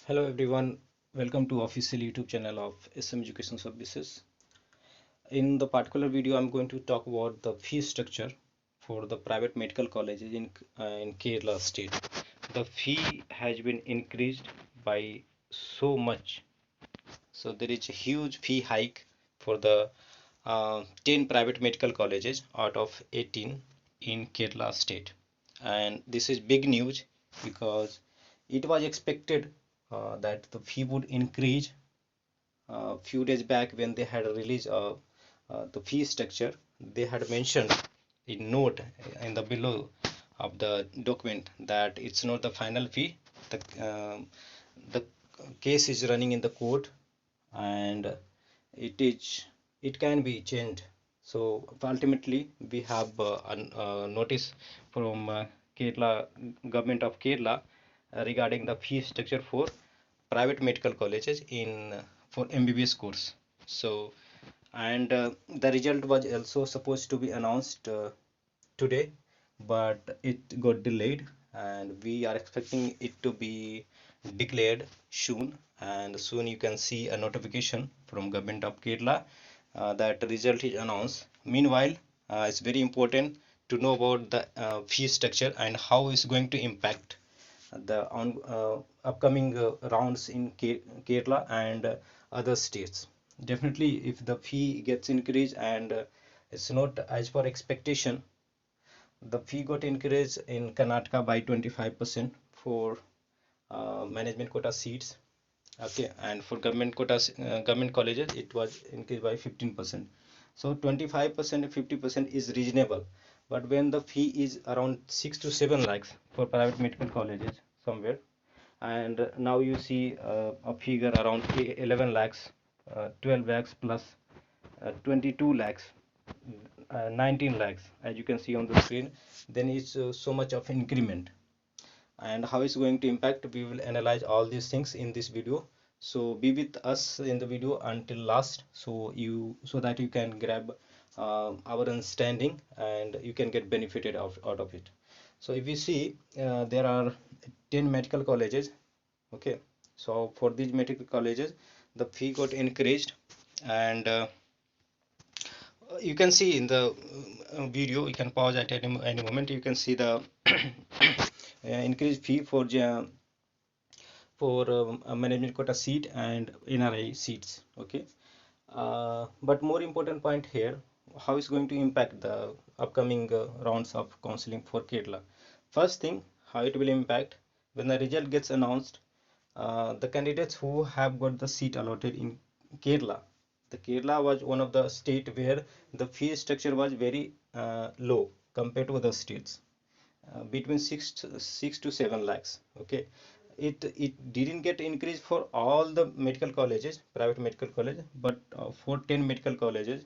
Hello everyone, welcome to official YouTube channel of SM Education Services. In the particular video, I'm going to talk about the fee structure for the private medical colleges in Kerala state. The fee has been increased by so much. So there is a huge fee hike for the 10 private medical colleges out of 18 in Kerala state. And this is big news because it was expected that the fee would increase a few days back when they had released the fee structure. They had mentioned in note in the below of the document that it's not the final fee. The case is running in the court and it can be changed. So ultimately we have a notice from Kerala government of Kerala regarding the fee structure for private medical colleges in for MBBS course. So and the result was also supposed to be announced today, but it got delayed, and we are expecting it to be declared soon. And soon you can see a notification from government of Kerala that the result is announced. Meanwhile, it's very important to know about the fee structure and how it's going to impact the upcoming rounds in Kerala and other states. Definitely, if the fee gets increased and it's not as per expectation, the fee got increased in Karnataka by 25% for management quota seats. Okay, and for government quotas, government colleges, it was increased by 15%. So 25% and 50% is reasonable. But when the fee is around 6 to 7 lakhs for private medical colleges somewhere, and now you see a figure around 11 lakhs, 12 lakhs plus 22 lakhs, 19 lakhs, as you can see on the screen, then it's so much of increment. And how it's going to impact, we will analyze all these things in this video. So be with us in the video until last, so that you can grab our understanding and you can get benefited out of it. So if you see, there are 10 medical colleges. Okay, so for these medical colleges the fee got increased, and you can see in the video, you can pause at any moment, you can see the increased fee for a management quota seat and NRI seats. Okay, but more important point here, how is going to impact the upcoming rounds of counseling for Kerala. First thing, how it will impact when the result gets announced. The candidates who have got the seat allotted in Kerala, the Kerala was one of the state where the fee structure was very low compared to other states, between 6 to 7 lakhs. Okay, it didn't get increased for all the medical colleges, private medical colleges, but for 10 medical colleges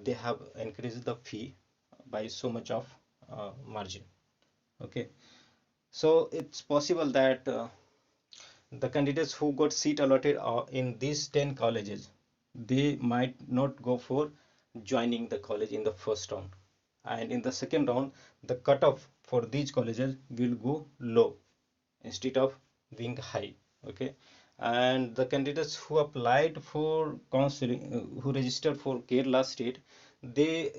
they have increased the fee by so much of margin. Okay, so it's possible that the candidates who got seat allotted in these 10 colleges, they might not go for joining the college in the first round, and in the second round the cutoff for these colleges will go low instead of being high. Okay, and the candidates who applied for counseling, who registered for Kerala state, they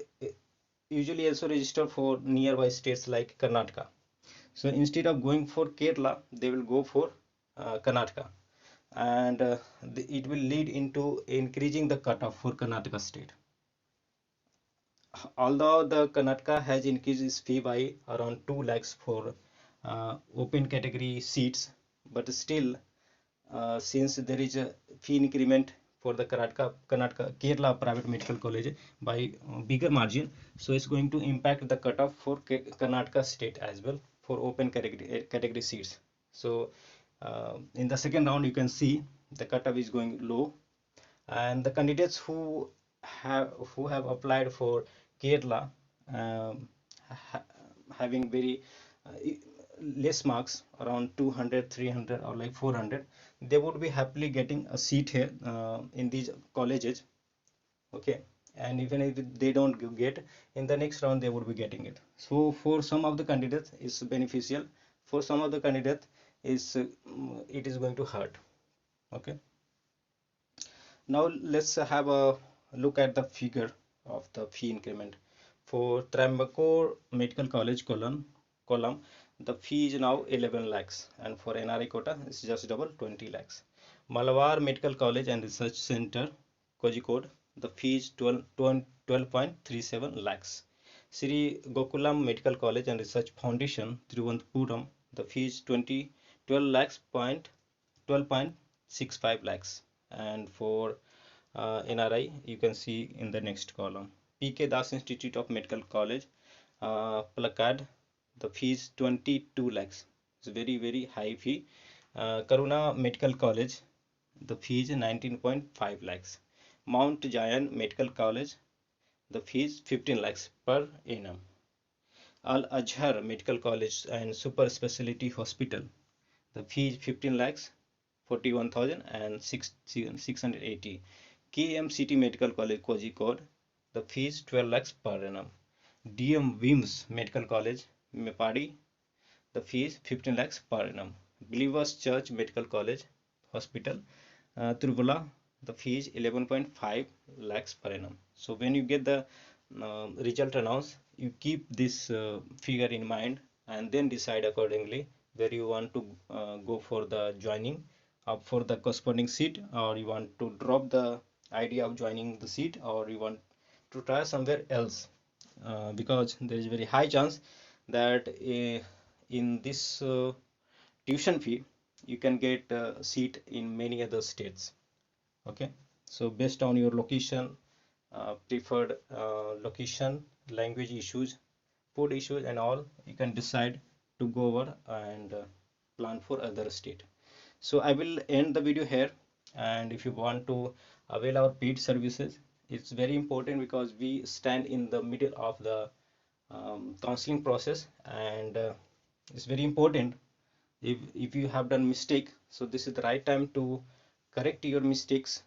usually also register for nearby states like Karnataka. So instead of going for Kerala, they will go for Karnataka, and it will lead into increasing the cutoff for Karnataka state. Although the Karnataka has increased its fee by around 2 lakhs for open category seats, but still, since there is a fee increment for the Karnataka Kerala private medical college by bigger margin, so it's going to impact the cutoff for Karnataka state as well for open category seats. So in the second round, you can see the cutoff is going low, and the candidates who have applied for Kerala, um, ha having very less marks, around 200, 300, or like 400, they would be happily getting a seat here in these colleges. Okay, and even if they don't get in the next round, they would be getting it. So for some of the candidates it's beneficial, for some of the candidates is it is going to hurt. Okay, now let's have a look at the figure of the fee increment. For Trambakore Medical College column, the fee is now 11 lakhs, and for NRI quota it's just double 20 lakhs. Malabar Medical College and Research Center, Kozhikode, the fee is 12.37 lakhs. Sri Gokulam Medical College and Research Foundation, Thiruvananthapuram, the fee is 12 lakhs point 12.65 lakhs. And for NRI, you can see in the next column. PK Das Institute of Medical College, Placard, the fees 22 lakhs. It's very high fee. Karuna Medical College, the fees 19.5 lakhs. Mount Zion Medical College, the fees 15 lakhs per annum. Al Azhar Medical College and Super Specialty Hospital, the fee is 15 lakhs 41,680. KMCT Medical College Kozhikode, the fee is 12 lakhs per annum. DM Wims Medical College Mepadi, the fee is 15 lakhs per annum. Believers Church Medical College Hospital Tiruvalla, the fee is 11.5 lakhs per annum. So when you get the result announced, you keep this figure in mind and then decide accordingly where you want to go for the joining up for the corresponding seat, or you want to drop the idea of joining the seat, or you want to try somewhere else, because there is very high chance that in this tuition fee you can get a seat in many other states. Okay, so based on your location, preferred location, language issues, food issues and all, you can decide to go over and plan for other state. So I will end the video here, and if you want to avail our paid services, it's very important because we stand in the middle of the counseling process, and it's very important. If you have done mistake, so this is the right time to correct your mistakes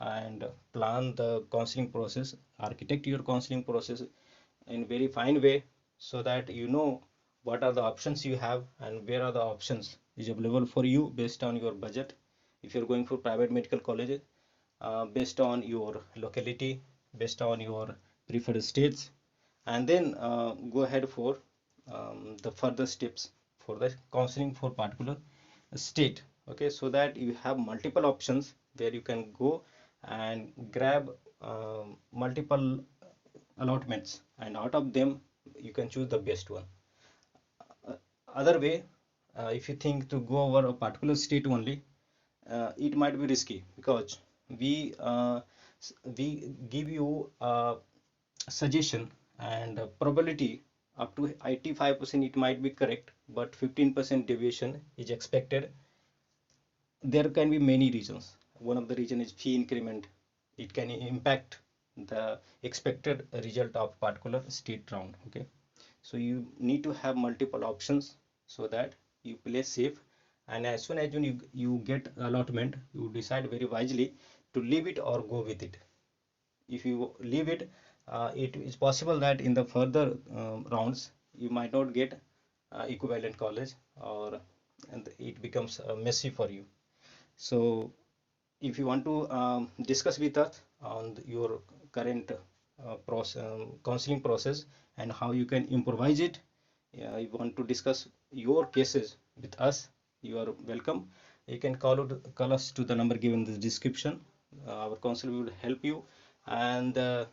and plan the counseling process, architect your counseling process in very fine way, so that you know what are the options you have and where are the options is available for you based on your budget. If you're going for private medical colleges, based on your locality, based on your preferred states, and then go ahead for the further steps for the counseling for particular state. Okay, so that you have multiple options where you can go and grab multiple allotments, and out of them you can choose the best one. Other way, if you think to go over a particular state only, it might be risky, because we uh, we give you a suggestion, and probability up to 85% it might be correct, but 15% deviation is expected. There can be many reasons. One of the reason is fee increment. It can impact the expected result of particular state round. Okay, so you need to have multiple options so that you play safe, and as soon as you get allotment, you decide very wisely to leave it or go with it. If you leave it, it is possible that in the further rounds you might not get equivalent college, or and it becomes messy for you. So if you want to discuss with us on your current counseling process and how you can improvise it, you want to discuss your cases with us, you are welcome. You can call us to the number given in the description. Our counselor will help you, and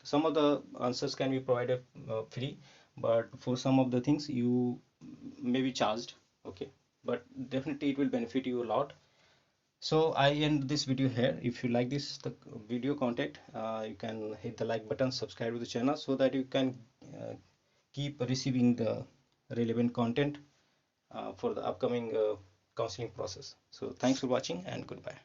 some of the answers can be provided free, but for some of the things you may be charged. Okay, but definitely it will benefit you a lot. So I end this video here. If you like this the video content, you can hit the like button, subscribe to the channel, so that you can keep receiving the relevant content for the upcoming counseling process. So thanks for watching, and goodbye.